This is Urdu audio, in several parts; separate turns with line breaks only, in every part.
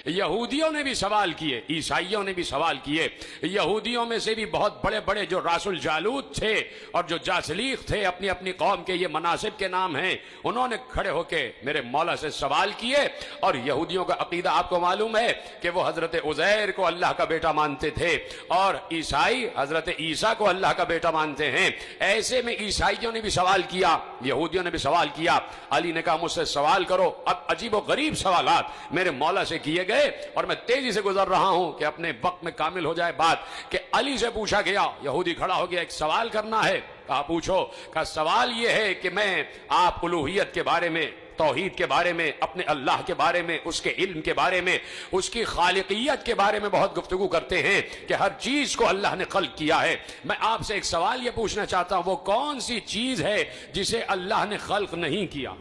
یہودیوں نے بھی سوال کیے، عیسائیوں نے بھی سوال کیے، یہودیوں میں سے بھی بہت بڑے بڑے جو راس الجالوت تھے اور جو جاسلیق تھے، اپنی اپنی قوم کے یہ مناصب کے نام ہیں، انہوں نے کھڑے ہو کے میرے مولا سے سوال کیے۔ اور یہودیوں کا عقیدہ آپ کو معلوم ہے کہ وہ حضرت عزیر کو اللہ کا بیٹا مانتے تھے اور عیسائی حضرت عیسیٰ کو اللہ کا بیٹا مانتے ہیں۔ ایسے میں عیسائیوں نے بھی سوال کیا، یہودیوں نے بھی سوال کیا۔ علی نے کہا مجھ سے سوال کرو۔ اب عجیب و غریب سوالات میرے مولا سے کیے گئے اور میں تیزی سے گزر رہا ہوں کہ اپنے وقت میں کامل ہو جائے بات، کہ علی سے پوچھا گیا، یہودی کھڑا ہو گیا، ایک سوال کرنا ہے۔ کہا پوچھو۔ کہا سوال یہ ہے کہ میں آپ الوہیت کے بارے میں، توحید کے بارے میں، اپنے اللہ کے بارے میں، اس کے علم کے بارے میں، اس کی خالقیت کے بارے میں بہت گفتگو کرتے ہیں کہ ہر چیز کو اللہ نے خلق کیا ہے۔ میں آپ سے ایک سوال یہ پوچھنا چاہتا ہوں، وہ کون سی چیز ہے جسے اللہ نے خلق نہیں کیا؟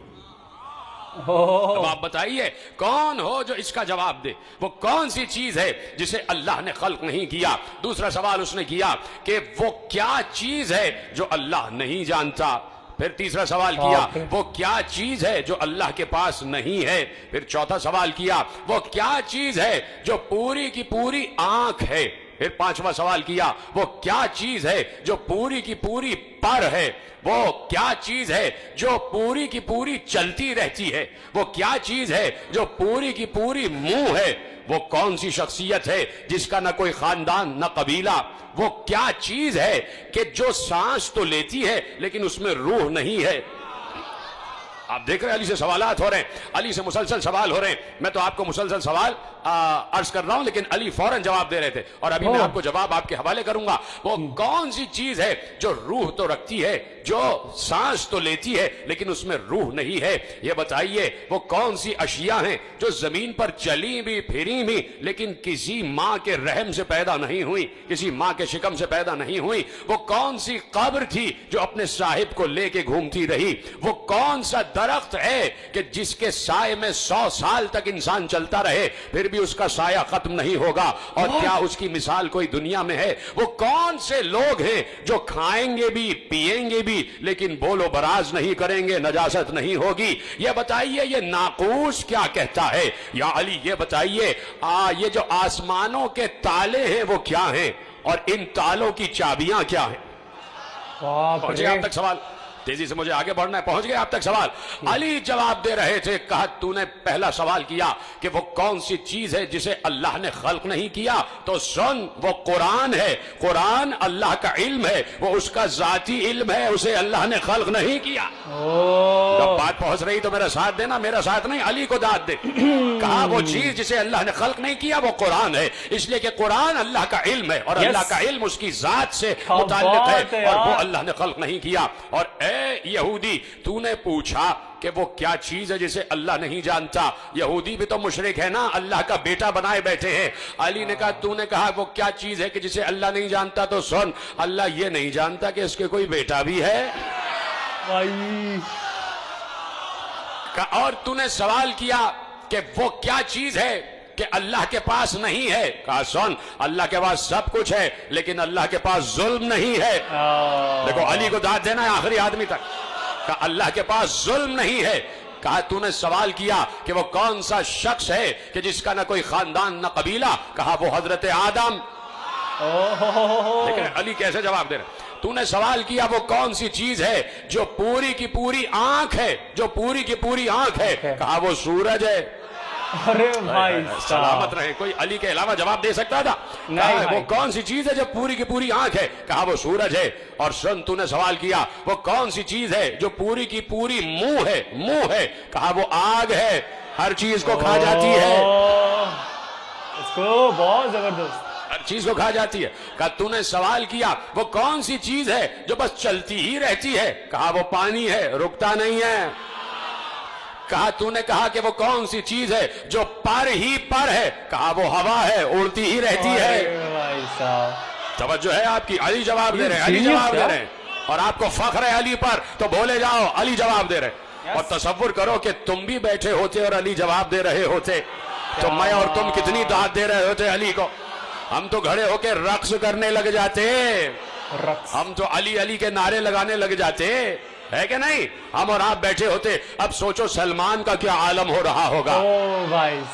اب آپ بتائیے کون ہو جو اس کا جواب دے، وہ کون سی چیز ہے جسے اللہ نے خلق نہیں کیا؟ دوسرا سوال اس نے کیا کہ وہ کیا چیز ہے جو اللہ نہیں جانتا؟ پھر تیسرا سوال کیا وہ کیا چیز ہے جو اللہ کے پاس نہیں ہے؟ پھر چوتھا سوال کیا وہ کیا چیز ہے جو پوری کی پوری آنکھ ہے؟ پھر پانچواں سوال کیا وہ کیا چیز ہے جو پوری کی پوری پر ہے؟ وہ کیا چیز ہے جو پوری کی پوری چلتی رہتی ہے؟ وہ کیا چیز ہے جو پوری کی پوری منہ ہے؟ وہ کون سی شخصیت ہے جس کا نہ کوئی خاندان نہ قبیلہ؟ وہ کیا چیز ہے کہ جو سانس تو لیتی ہے لیکن اس میں روح نہیں ہے؟ آپ دیکھ رہے ہیں علی سے سوالات ہو رہے ہیں، علی سے مسلسل سوال ہو رہے ہیں۔ میں تو آپ کو مسلسل سوال عرض کر رہا ہوں لیکن علی فوراً جواب دے رہے تھے، اور ابھی میں آپ کو جواب آپ کے حوالے کروں گا۔ وہ کون سی چیز ہے جو روح تو رکھتی ہے، جو سانس تو لیتی ہے لیکن اس میں روح نہیں ہے؟ یہ بتائیے وہ کون سی اشیاء ہیں جو زمین پر چلی بھی پھری بھی لیکن کسی ماں کے رحم سے پیدا نہیں ہوئی، کسی ماں کے شکم سے پیدا نہیں ہوئی؟ وہ کون سی قبر تھی جو اپنے صاحب کو لے کے گھومتی رہی؟ وہ کون سا درخت ہے کہ جس کے سائے میں 100 سال تک انسان چلتا رہے پھر بھی اس کا سایہ ختم نہیں ہوگا؟ اور کیا اس کی مثال کوئی دنیا میں ہے؟ وہ کون سے لوگ ہیں جو کھائیں گے بھی پیئیں گے بھی لیکن بول و براز نہیں کریں گے، نجاست نہیں ہوگی؟ یہ بتائیے یہ ناقوس کیا کہتا ہے؟ یا علی یہ بتائیے یہ جو آسمانوں کے تالے ہیں وہ کیا ہیں اور ان تالوں کی چابیاں کیا ہیں؟ پہنچے آپ تک سوال؟ تیزی سے مجھے آگے بڑھنا ہے، پہنچ گئے آپ تک سوال؟ علی جواب دے رہے تھے، کہا تو نے پہلا سوال کیا کہ وہ کون سی چیز ہے جسے اللہ نے خلق نہیں کیا، تو سن وہ قرآن ہے۔ قرآن اللہ کا علم ہے، وہ اس کا ذاتی علم ہے، اسے اللہ نے خلق نہیں کیا۔ جب بات پہنچ رہی تو میرا ساتھ دینا، میرا ساتھ نہیں، علی کو داد دے۔ کہا وہ چیز جسے اللہ نے خلق نہیں کیا وہ قرآن ہے، اس لیے کہ قرآن اللہ کا علم ہے اور اللہ کا علم اس کی ذات سے متعلق ہے اور وہ اللہ نے خلق نہیں کیا۔ اور اے یہودی تو نے پوچھا کہ وہ کیا چیز ہے جسے اللہ نہیں جانتا؟ یہودی بھی تو مشرک ہے نا، اللہ کا بیٹا بنائے بیٹھے ہیں۔ علی نے کہا تو نے کہا وہ کیا چیز ہے کہ جسے اللہ نہیں جانتا، تو سن اللہ یہ نہیں جانتا کہ اس کے کوئی بیٹا بھی ہے۔ اور تو نے سوال کیا کہ وہ کیا چیز ہے کہ اللہ کے پاس نہیں ہے؟ کہا سن اللہ کے پاس سب کچھ ہے لیکن اللہ کے پاس ظلم نہیں ہے۔ دیکھو علی کو داد دینا ہے آخری آدمی تک۔ کہا اللہ کے پاس ظلم نہیں ہے۔ کہا تو نے سوال کیا کہ وہ کون سا شخص ہے کہ جس کا نہ کوئی خاندان نہ قبیلہ؟ کہا وہ حضرت آدم۔ لیکن علی کیسے جواب دے رہے؟ تو نے سوال کیا وہ کون سی چیز ہے جو پوری کی پوری آنکھ ہے، جو پوری کی پوری آنکھ ہے؟ کہا وہ سورج ہے۔
ارے بھائی
سلامت رہے، کوئی علی کے علاوہ جواب دے سکتا تھا؟ وہ کون سی چیز ہے جو پوری کی پوری آنکھ ہے؟ کہا وہ سورج ہے۔ اور سن تو نے سوال کیا وہ کون سی چیز ہے جو پوری کی پوری منہ ہے؟ منہ ہے۔ کہا وہ آگ ہے، ہر چیز کو کھا جاتی ہے،
اس کو بہت زبردست
ہر چیز کو کھا جاتی ہے۔ کہا تو نے سوال کیا وہ کون سی چیز ہے جو بس چلتی ہی رہتی ہے؟ کہا وہ پانی ہے، رکتا نہیں ہے۔ کہا تو نے کہا کہ وہ کون سی چیز ہے جو پر ہی پر ہے؟ کہا وہ ہوا ہے، اڑتی ہی رہتی ہے۔ توجہ ہے آپ کی؟ علی جواب دے رہے ہیں، علی جواب دے رہے ہیں، اور آپ کو فخر ہے علی پر تو بولے جاؤ علی جواب دے رہے ہیں۔ اور تصور کرو کہ تم بھی بیٹھے ہوتے اور علی جواب دے رہے ہوتے تو میں اور تم کتنی داد دے رہے ہوتے علی کو۔ ہم تو کھڑے ہو کے رقص کرنے لگ جاتے، ہم تو علی علی کے نعرے لگانے لگ جاتے، ہے کہ نہیں؟ ہم اور آپ بیٹھے ہوتے۔ اب سوچو سلمان کا کیا عالم ہو رہا ہوگا۔
او بھائی